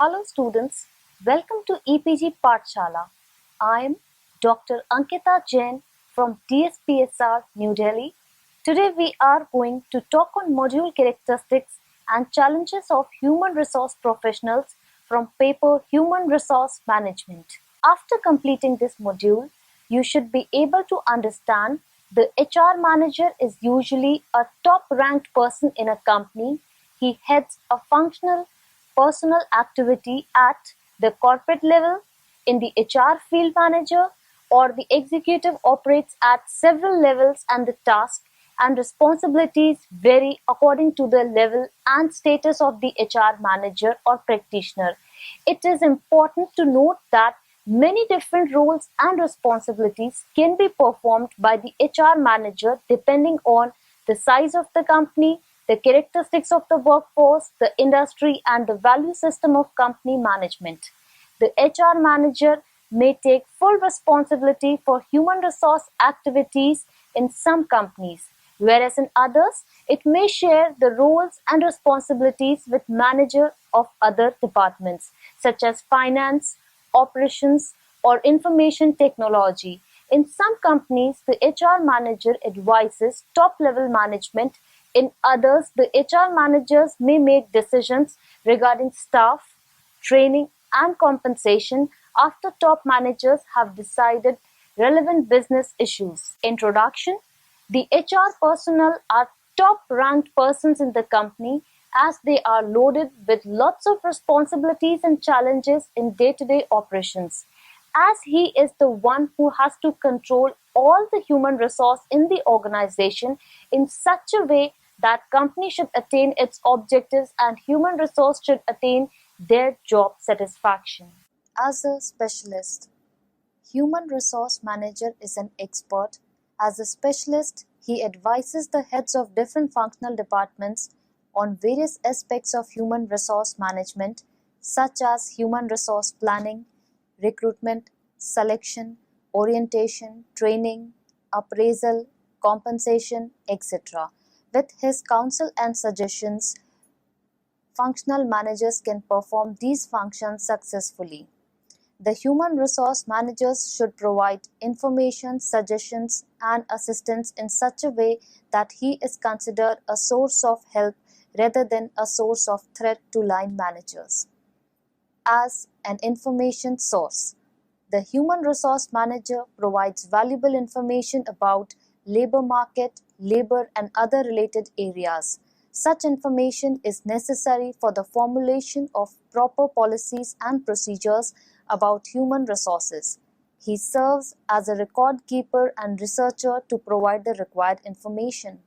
Hello students, welcome to EPG Pathshala. I am Dr. Ankita Jain from DSPSR New Delhi. Today we are going to talk on module characteristics and challenges of human resource professionals from paper Human Resource Management. After completing this module, you should be able to understand the HR manager is usually a top ranked person in a company. He heads a functional personal activity at the corporate level, in the HR field manager, or the executive operates at several levels, and the tasks and responsibilities vary according to the level and status of the HR manager or practitioner. It is important to note that many different roles and responsibilities can be performed by the HR manager depending on the size of the company, the characteristics of the workforce, the industry, and the value system of company management. The HR manager may take full responsibility for human resource activities in some companies, whereas in others, it may share the roles and responsibilities with manager of other departments, such as finance, operations, or information technology. In some companies, the HR manager advises top-level management. In others, the HR managers may make decisions regarding staff, training, and compensation after top managers have decided relevant business issues. Introduction: the HR personnel are top ranked persons in the company as they are loaded with lots of responsibilities and challenges in day-to-day operations. As he is the one who has to control all the human resource in the organization in such a way that company should attain its objectives and human resource should attain their job satisfaction. As a specialist, human resource manager is an expert. As a specialist, he advises the heads of different functional departments on various aspects of human resource management, such as human resource planning, recruitment, selection, orientation, training, appraisal, compensation, etc. With his counsel and suggestions, functional managers can perform these functions successfully. The human resource managers should provide information, suggestions, and assistance in such a way that he is considered a source of help rather than a source of threat to line managers. As an information source, the human resource manager provides valuable information about labor market, labor, and other related areas. Such information is necessary for the formulation of proper policies and procedures about human resources. He serves as a record keeper and researcher to provide the required information.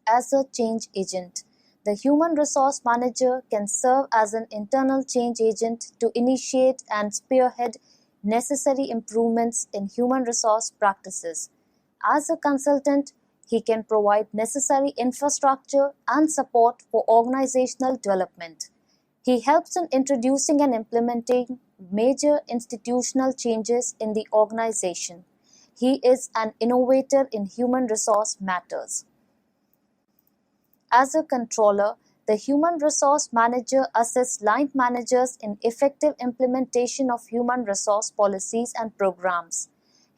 As a change agent, the human resource manager can serve as an internal change agent to initiate and spearhead necessary improvements in human resource practices. As a consultant, he can provide necessary infrastructure and support for organizational development. He helps in introducing and implementing major institutional changes in the organization. He is an innovator in human resource matters. As a controller, the human resource manager assists line managers in effective implementation of human resource policies and programs.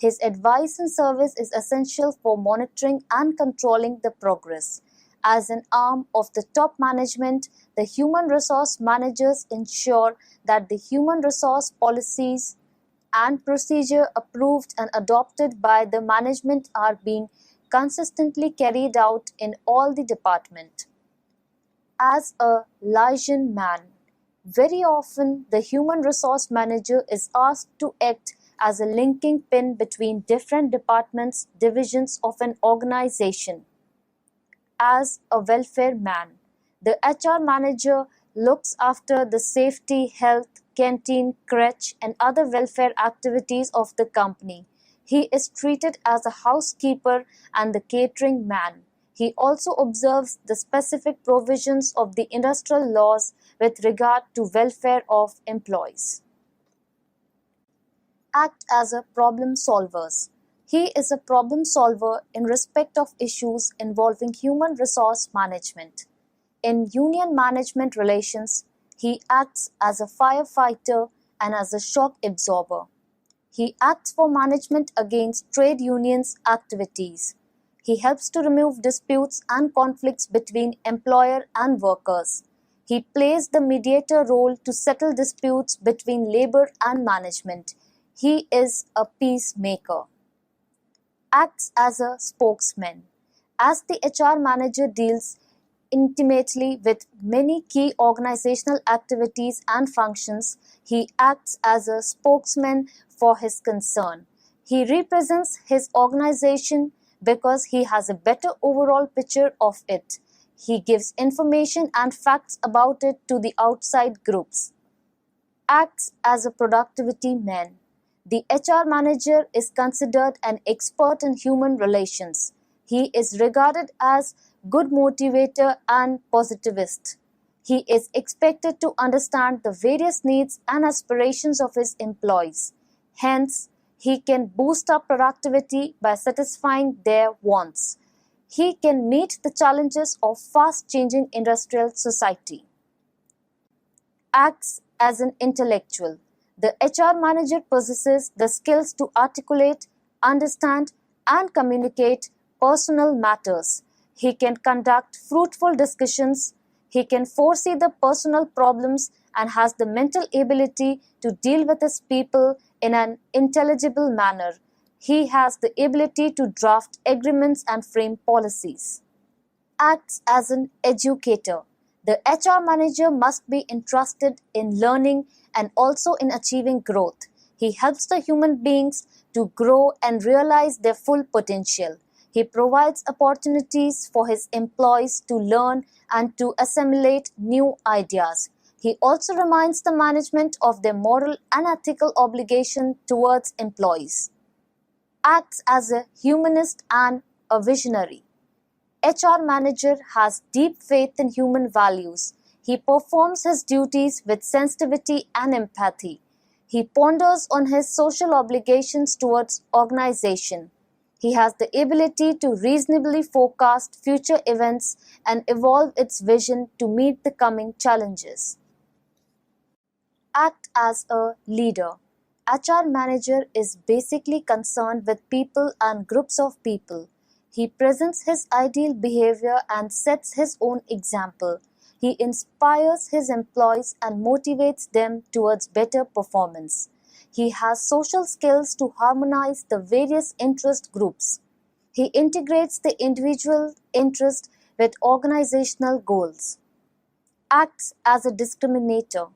His advice and service is essential for monitoring and controlling the progress. As an arm of the top management, the human resource managers ensure that the human resource policies and procedure approved and adopted by the management are being consistently carried out in all the department. As a liaison man, very often the human resource manager is asked to act as a linking pin between different departments, divisions of an organization. As a welfare man, the HR manager looks after the safety, health, canteen, crèche, and other welfare activities of the company. He is treated as a housekeeper and the catering man. He also observes the specific provisions of the industrial laws with regard to welfare of employees. Act as a problem solver. He is a problem solver in respect of issues involving human resource management. In union management relations, He acts as a firefighter and as a shock absorber. He acts for management against trade unions' activities. He helps to remove disputes and conflicts between employer and workers. He plays the mediator role to settle disputes between labor and management. He is a peacemaker. Acts as a spokesman. As the HR manager deals intimately with many key organizational activities and functions, he acts as a spokesman for his concern. He represents his organization because he has a better overall picture of it. He gives information and facts about it to the outside groups. Acts as a productivity man. The HR manager is considered an expert in human relations. He is regarded as good motivator and positivist. He is expected to understand the various needs and aspirations of his employees. Hence, he can boost up productivity by satisfying their wants. He can meet the challenges of fast-changing industrial society. Acts as an intellectual. The HR manager possesses the skills to articulate, understand, and communicate personal matters. He can conduct fruitful discussions. He can foresee the personal problems and has the mental ability to deal with his people in an intelligible manner. He has the ability to draft agreements and frame policies. Acts as an educator. The HR manager must be interested in learning and also in achieving growth. He helps the human beings to grow and realize their full potential. He provides opportunities for his employees to learn and to assimilate new ideas. He also reminds the management of their moral and ethical obligation towards employees. Acts as a humanist and a visionary. HR manager has deep faith in human values. He performs his duties with sensitivity and empathy. He ponders on his social obligations towards organization. He has the ability to reasonably forecast future events and evolve its vision to meet the coming challenges. Act as a leader. HR manager is basically concerned with people and groups of people. He presents his ideal behavior and sets his own example. He inspires his employees and motivates them towards better performance. He has social skills to harmonize the various interest groups. He integrates the individual interest with organizational goals. Acts as a discriminator.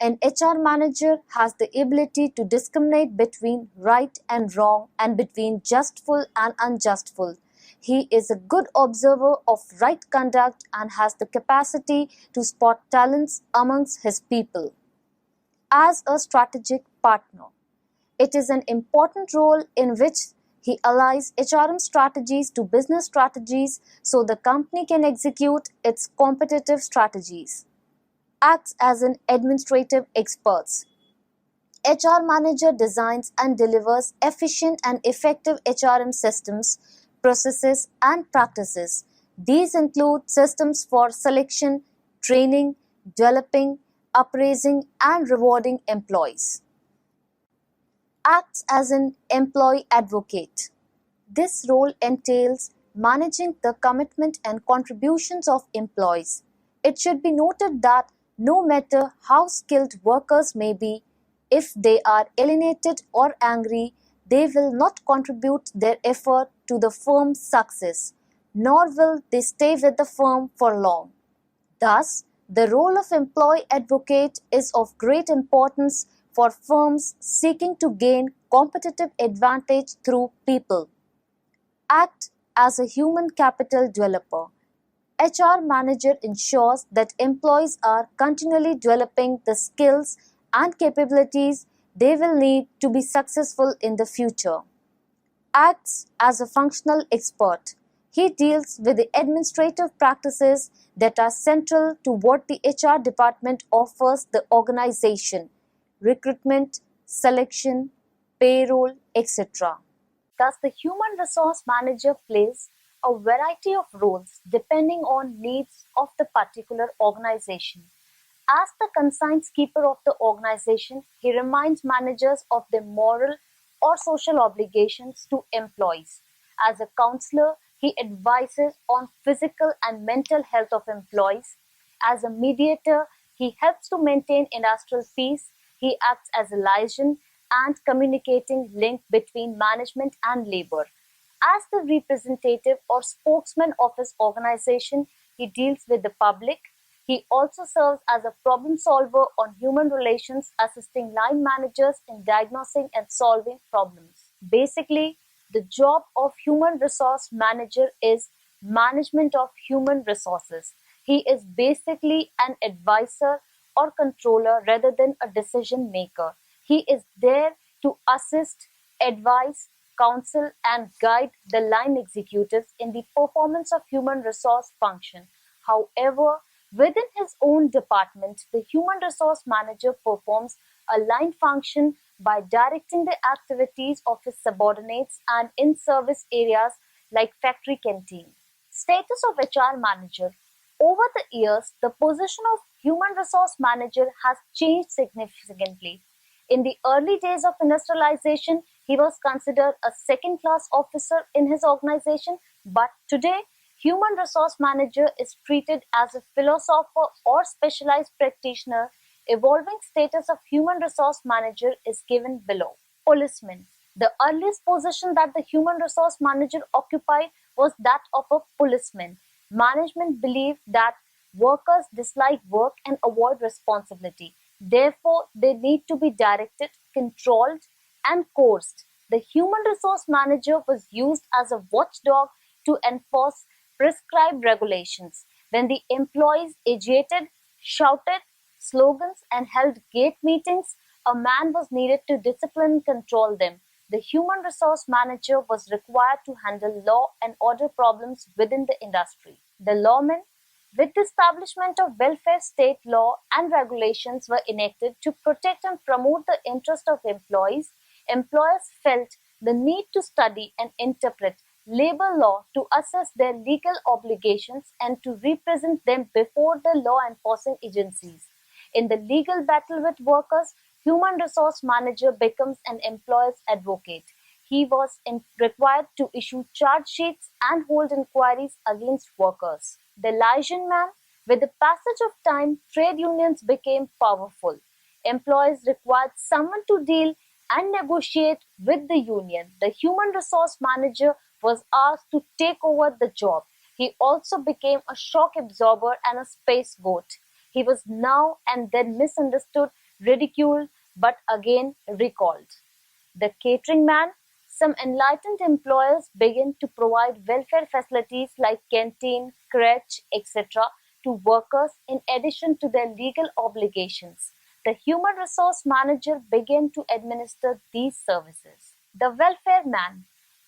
An HR manager has the ability to discriminate between right and wrong and between justful and unjustful. He is a good observer of right conduct and has the capacity to spot talents amongst his people. As a strategic partner, it is an important role in which he allies HRM strategies to business strategies so the company can execute its competitive strategies. Acts as an administrative expert. HR manager designs and delivers efficient and effective HRM systems, processes, and practices. These include systems for selection, training, developing, appraising, and rewarding employees. Acts as an employee advocate. This role entails managing the commitment and contributions of employees. It should be noted that no matter how skilled workers may be, if they are alienated or angry, they will not contribute their effort to the firm's success, nor will they stay with the firm for long. Thus, the role of employee advocate is of great importance for firms seeking to gain competitive advantage through people. Act as a human capital developer. HR manager ensures that employees are continually developing the skills and capabilities they will need to be successful in the future. Acts as a functional expert. He deals with the administrative practices that are central to what the HR department offers the organization: recruitment, selection, payroll, etc. Thus, the human resource manager plays a variety of roles depending on needs of the particular organization. As the conscience keeper of the organization, he reminds managers of their moral or social obligations to employees. As a counselor, he advises on physical and mental health of employees. As a mediator, he helps to maintain industrial peace. He acts as a liaison and communicating link between management and labor. As the representative or spokesman of his organization, he deals with the public. He also serves as a problem solver on human relations, assisting line managers in diagnosing and solving problems. Basically, the job of human resource manager is management of human resources. He is basically an advisor or controller rather than a decision maker. He is there to assist, advise, counsel, and guide the line executives in the performance of human resource function. However, within his own department, the human resource manager performs a line function by directing the activities of his subordinates and in service areas like factory canteen. Status of HR manager. Over the years, the position of human resource manager has changed significantly. In the early days of industrialization, he was considered a second class officer in his organization, but today, human resource manager is treated as a philosopher or specialized practitioner. Evolving status of human resource manager is given below. Policeman. The earliest position that the human resource manager occupied was that of a policeman. Management believed that workers dislike work and avoid responsibility. Therefore, they need to be directed, controlled, and coerced. The human resource manager was used as a watchdog to enforce prescribed regulations. When the employees agitated, shouted slogans, and held gate meetings, a man was needed to discipline and control them. The human resource manager was required to handle law and order problems within the industry. The lawman, with the establishment of welfare state law and regulations were enacted to protect and promote the interest of employees. Employers felt the need to study and interpret labor law to assess their legal obligations and to represent them before the law enforcing agencies. In the legal battle with workers, human resource manager becomes an employer's advocate. He was required to issue charge sheets and hold inquiries against workers. The liaison man, with the passage of time, trade unions became powerful. Employees required someone to deal and negotiate with the union. The human resource manager was asked to take over the job. He also became a shock absorber and a scapegoat. He was now and then misunderstood, ridiculed, but again recalled. The catering man. Some enlightened employers began to provide welfare facilities like canteen, crèche, etc. to workers in addition to their legal obligations. The human resource manager began to administer these services. The welfare man.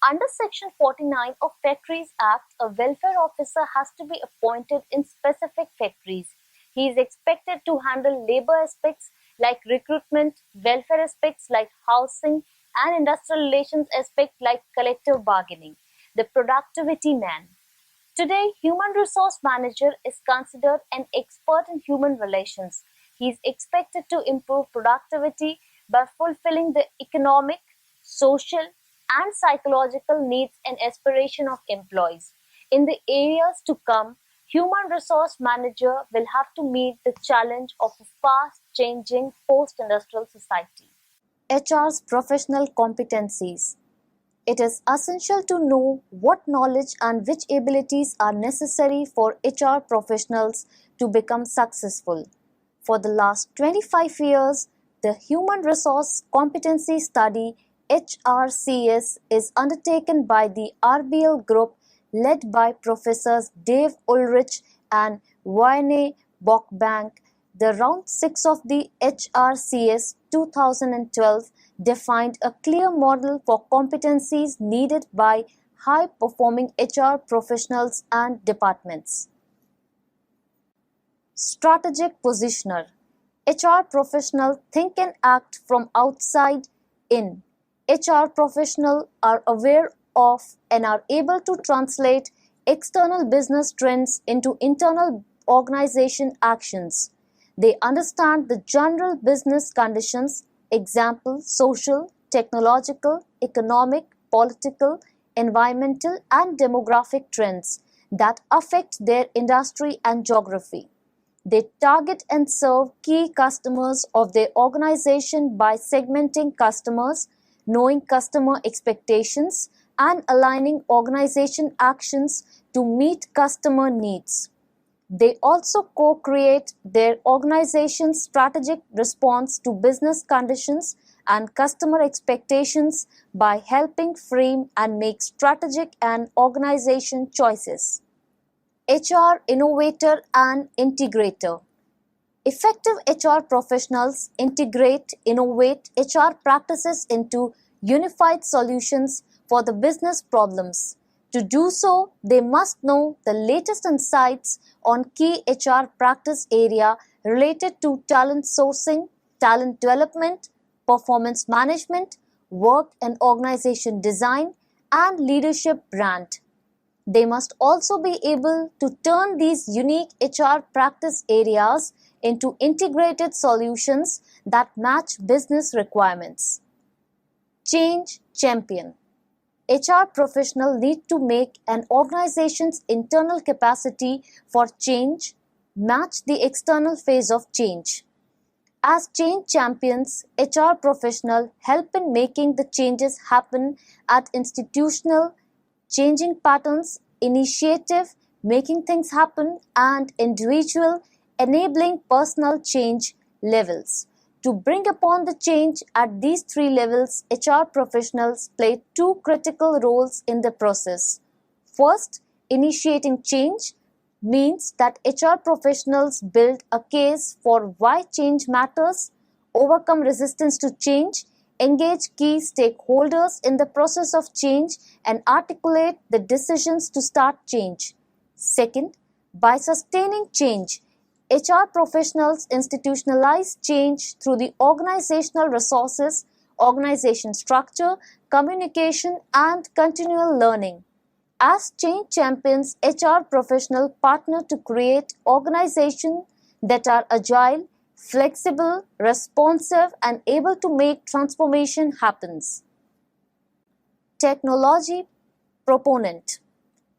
Under Section 49 of Factories Act, a welfare officer has to be appointed in specific factories. He is expected to handle labor aspects like recruitment, welfare aspects like housing, and industrial relations aspect like collective bargaining. The productivity man. Today, human resource manager is considered an expert in human relations. He is expected to improve productivity by fulfilling the economic, social, and psychological needs and aspiration of employees. In the areas to come, human resource manager will have to meet the challenge of a fast-changing post-industrial society. HR's professional competencies. It is essential to know what knowledge and which abilities are necessary for HR professionals to become successful. For the last 25 years, the Human Resource Competency Study HRCS is undertaken by the RBL Group led by Professors Dave Ulrich and Wayne Bockbank. The Round 6 of the HRCS 2012 defined a clear model for competencies needed by high-performing HR professionals and departments. Strategic Positioner. HR professionals think and act from outside in. HR professionals are aware of and are able to translate external business trends into internal organization actions. They understand the general business conditions, example, social, technological, economic, political, environmental, and demographic trends that affect their industry and geography. They target and serve key customers of their organization by segmenting customers, knowing customer expectations, and aligning organization actions to meet customer needs. They also co-create their organization's strategic response to business conditions and customer expectations by helping frame and make strategic and organization choices. HR innovator and integrator. Effective HR professionals integrate, innovate HR practices into unified solutions for the business problems. To do so, they must know the latest insights on key HR practice area related to talent sourcing, talent development, performance management, work and organization design, and leadership brand. They must also be able to turn these unique HR practice areas into integrated solutions that match business requirements. Change champion. HR professionals need to make an organization's internal capacity for change match the external phase of change. As change champions, HR professionals help in making the changes happen at institutional, changing patterns, initiative, making things happen, and individual, enabling personal change levels. To bring upon the change at these three levels, HR professionals play two critical roles in the process. First, initiating change means that HR professionals build a case for why change matters, overcome resistance to change, engage key stakeholders in the process of change, and articulate the decisions to start change. Second, by sustaining change, HR professionals institutionalize change through the organizational resources, organization structure, communication, and continual learning. As change champions, HR professionals partner to create organizations that are agile, flexible, responsive, and able to make transformation happen. Technology proponent.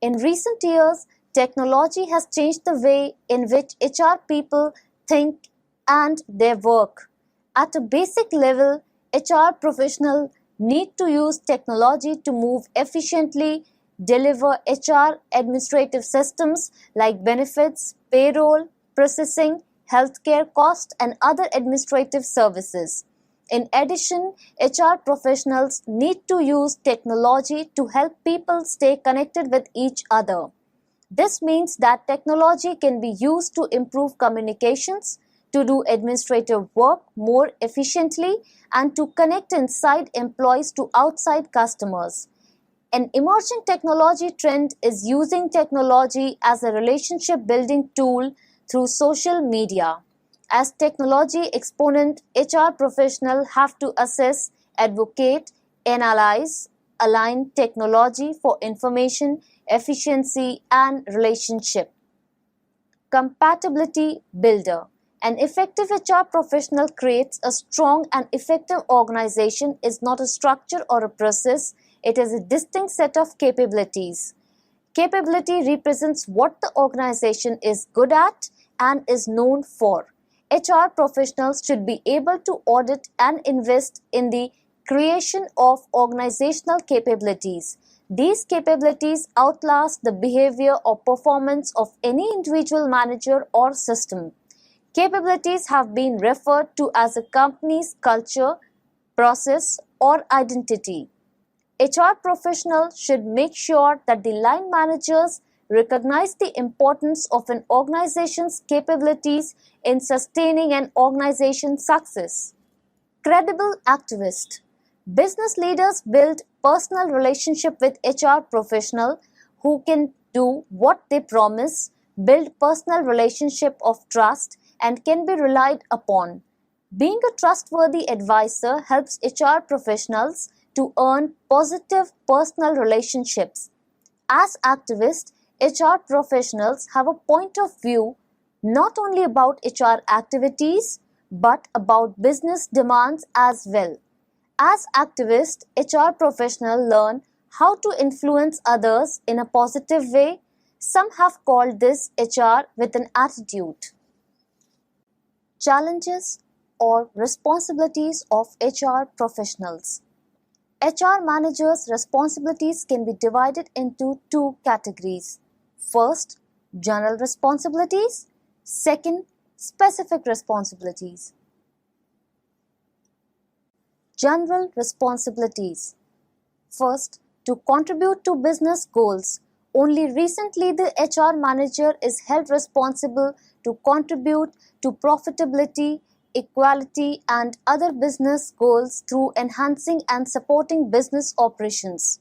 In recent years, technology has changed the way in which HR people think and their work. At a basic level, HR professionals need to use technology to move efficiently, deliver HR administrative systems like benefits, payroll, processing, healthcare costs, and other administrative services. In addition, HR professionals need to use technology to help people stay connected with each other. This means that technology can be used to improve communications, to do administrative work more efficiently, and to connect inside employees to outside customers. An emerging technology trend is using technology as a relationship building tool through social media. As technology exponent, HR professionals have to assess, advocate, analyze, align technology for information, efficiency, and relationship. Compatibility builder. An effective HR professional creates a strong and effective organization is not a structure or a process, it is a distinct set of capabilities. Capability represents what the organization is good at and is known for. HR professionals should be able to audit and invest in the creation of organizational capabilities. These capabilities outlast the behavior or performance of any individual manager or system. Capabilities have been referred to as a company's culture, process, or identity. HR professionals should make sure that the line managers recognize the importance of an organization's capabilities in sustaining an organization's success. Credible activist. Business leaders build personal relationship with HR professionals who can do what they promise, build personal relationship of trust, and can be relied upon. Being a trustworthy advisor helps HR professionals to earn positive personal relationships. As activists, HR professionals have a point of view not only about HR activities but about business demands as well. As activists, HR professionals learn how to influence others in a positive way. Some have called this HR with an attitude. Challenges or responsibilities of HR professionals. HR managers' responsibilities can be divided into two categories. First, general responsibilities. Second, specific responsibilities. General responsibilities. First, to contribute to business goals. Only recently the HR manager is held responsible to contribute to profitability, equality and other business goals through enhancing and supporting business operations.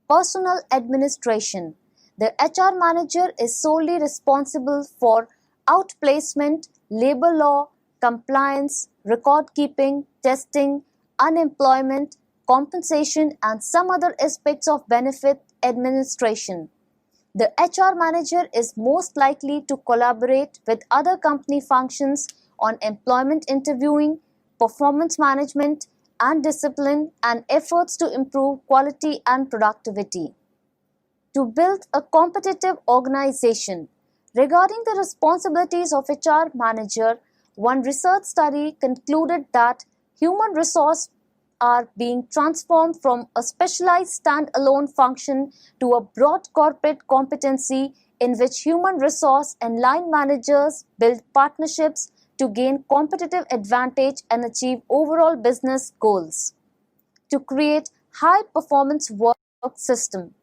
Personal administration. The HR manager is solely responsible for outplacement, labor law, compliance, record keeping, testing, unemployment, compensation, and some other aspects of benefit administration. The HR manager is most likely to collaborate with other company functions on employment interviewing, performance management, and discipline and efforts to improve quality and productivity. To build a competitive organization. Regarding the responsibilities of HR manager, one research study concluded that human resources are being transformed from a specialized standalone function to a broad corporate competency in which human resource and line managers build partnerships to gain competitive advantage and achieve overall business goals. To create high performance work system.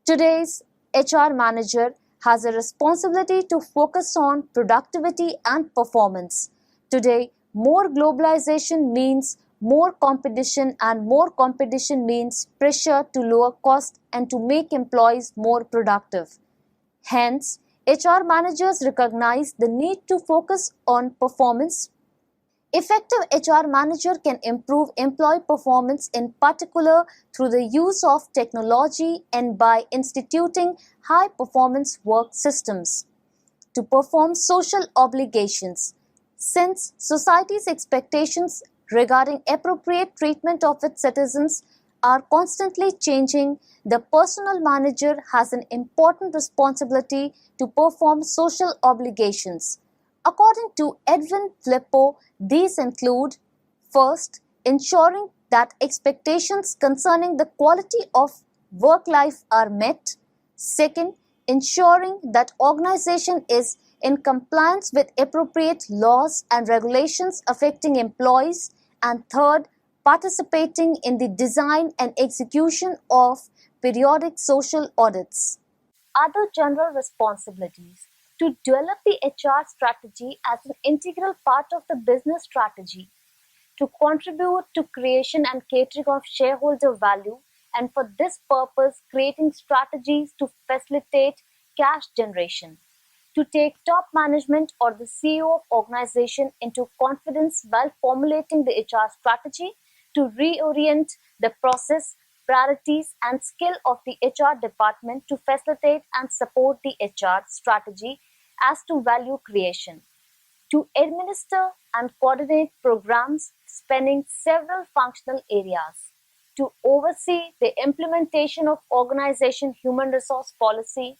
Today's HR manager has a responsibility to focus on productivity and performance. Today, more globalization means more competition, and more competition means pressure to lower cost and to make employees more productive. Hence, HR managers recognize the need to focus on performance. Effective HR manager can improve employee performance in particular through the use of technology and by instituting high performance work systems. To perform social obligations. Since society's expectations regarding appropriate treatment of its citizens are constantly changing, the personnel manager has an important responsibility to perform social obligations. According to Edwin Flippo, these include: first, ensuring that expectations concerning the quality of work life are met; second, ensuring that organization is in compliance with appropriate laws and regulations affecting employees; and third, participating in the design and execution of periodic social audits. Other general responsibilities: to develop the HR strategy as an integral part of the business strategy, to contribute to creation and catering of shareholder value, and for this purpose creating strategies to facilitate cash generation, to take top management or the CEO of organization into confidence while formulating the HR strategy, to reorient the process, priorities and skill of the HR department to facilitate and support the HR strategy as to value creation, to administer and coordinate programs spanning several functional areas, to oversee the implementation of organization human resource policy,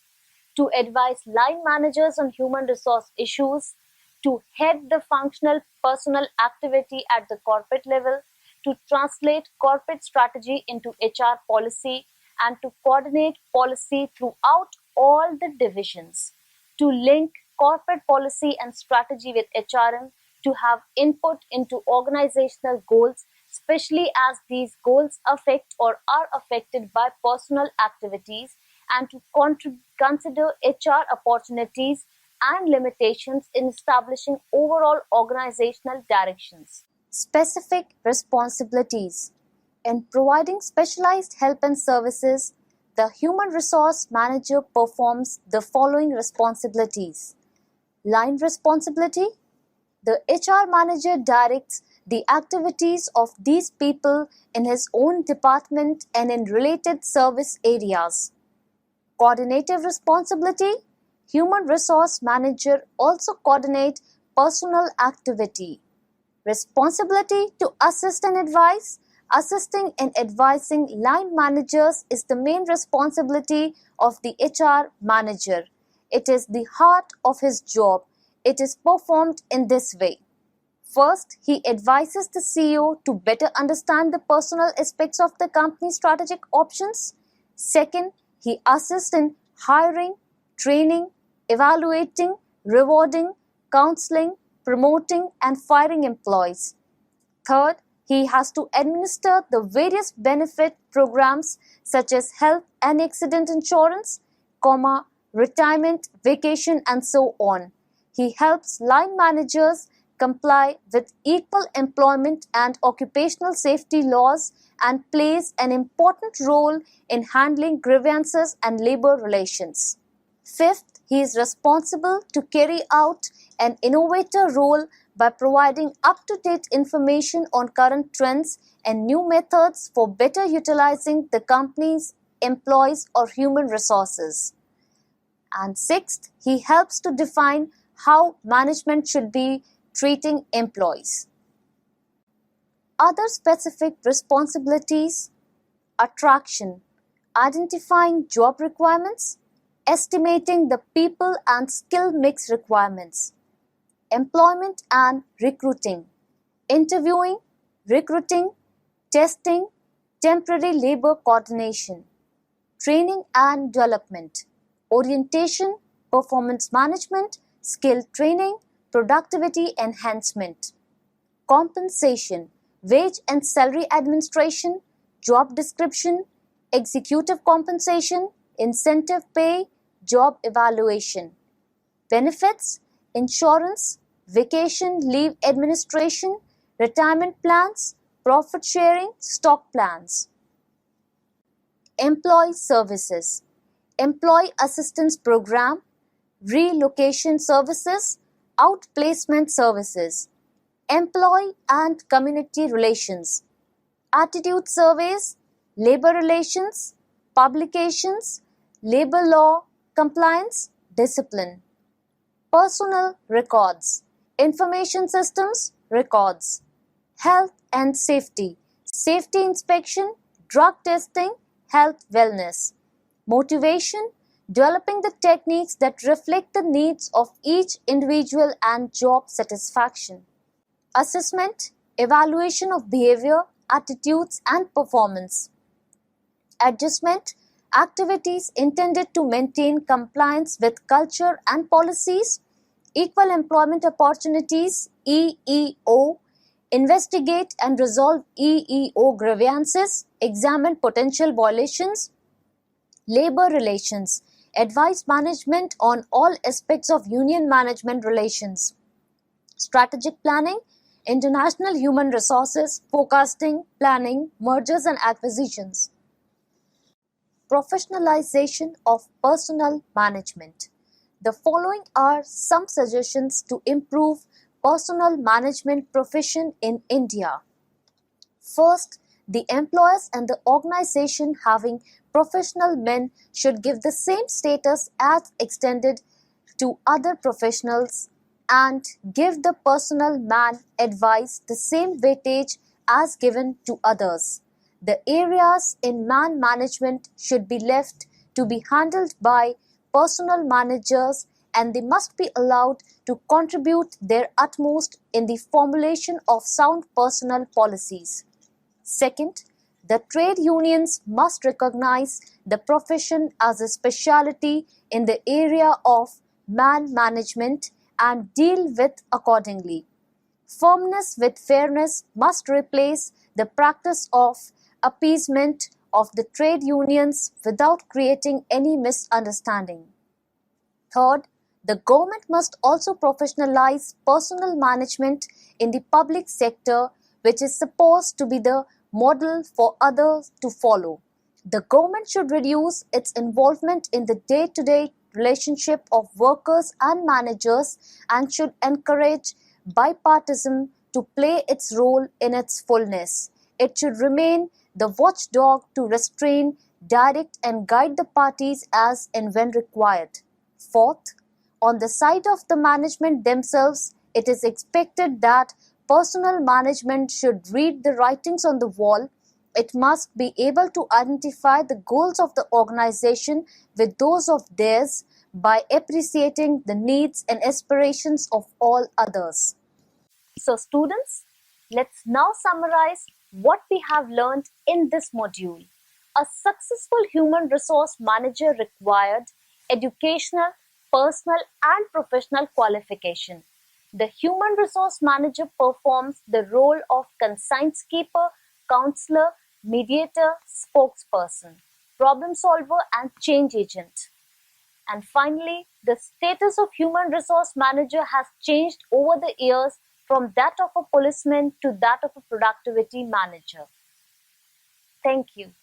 to advise line managers on human resource issues, to head the functional personnel activity at the corporate level, to translate corporate strategy into HR policy, and to coordinate policy throughout all the divisions, to link corporate policy and strategy with HRM, to have input into organizational goals, especially as these goals affect or are affected by personal activities, and to consider HR opportunities and limitations in establishing overall organizational directions. Specific responsibilities. In providing specialized help and services, the human resource manager performs the following responsibilities. Line responsibility. The HR manager directs the activities of these people in his own department and in related service areas. Coordinative responsibility. Human resource manager also coordinate personal activity. Responsibility to assist and advise. Assisting and advising line managers is the main responsibility of the HR manager. It is the heart of his job. It is performed in this way. First, he advises the CEO to better understand the personal aspects of the company's strategic options. Second, he assists in hiring, training, evaluating, rewarding, counseling, promoting, and firing employees. Third, he has to administer the various benefit programs such as health and accident insurance, retirement, vacation, and so on. He helps line managers comply with equal employment and occupational safety laws and plays an important role in handling grievances and labor relations. Fifth, he is responsible to carry out an innovator role by providing up-to-date information on current trends and new methods for better utilizing the company's employees or human resources. And sixth, he helps to define how management should be treating employees. Other specific responsibilities: attraction, identifying job requirements, estimating the people and skill mix requirements, employment and recruiting, interviewing, recruiting, testing, temporary labor coordination, training and development, orientation, performance management, skill training, productivity enhancement, compensation, wage and salary administration, job description, executive compensation, incentive pay, job evaluation, benefits, insurance, vacation leave administration, retirement plans, profit sharing, stock plans. Employee services, employee assistance program, relocation services, outplacement services, employee and community relations, attitude surveys, labor relations, publications, labor law, compliance, discipline, personal records, information systems, records, health and safety, safety inspection, drug testing, health wellness, motivation, developing the techniques that reflect the needs of each individual and job satisfaction. Assessment, evaluation of behavior, attitudes and performance. Adjustment, activities intended to maintain compliance with culture and policies. Equal employment opportunities, EEO. Investigate and resolve EEO grievances, examine potential violations. Labor relations, advise management on all aspects of union management relations. Strategic planning, international human resources, forecasting, planning, mergers and acquisitions. Professionalization of personnel management. The following are some suggestions to improve personnel management profession in India. First, the employers and the organization having professional men should give the same status as extended to other professionals and give the personnel man advice the same weightage as given to others. The areas in man management should be left to be handled by personnel managers and they must be allowed to contribute their utmost in the formulation of sound personnel policies. Second, the trade unions must recognize the profession as a specialty in the area of man management and deal with accordingly. Firmness with fairness must replace the practice of appeasement of the trade unions without creating any misunderstanding. Third, the government must also professionalize personnel management in the public sector, which is supposed to be the model for others to follow. The government should reduce its involvement in the day-to-day relationship of workers and managers and should encourage bipartisan to play its role in its fullness. It should remain the watchdog to restrain, direct and guide the parties as and when required. Fourth, On the side of the management themselves, it is expected that personnel management should read the writings on the wall. It must be able to identify the goals of the organization with those of theirs by appreciating the needs and aspirations of all others. So students, let's now summarize what we have learned in this module. A successful human resource manager required educational, personal and professional qualification. The human resource manager performs the role of conscience keeper, counselor, mediator, spokesperson, problem solver and change agent. And finally, the status of human resource manager has changed over the years from that of a policeman to that of a productivity manager. Thank you.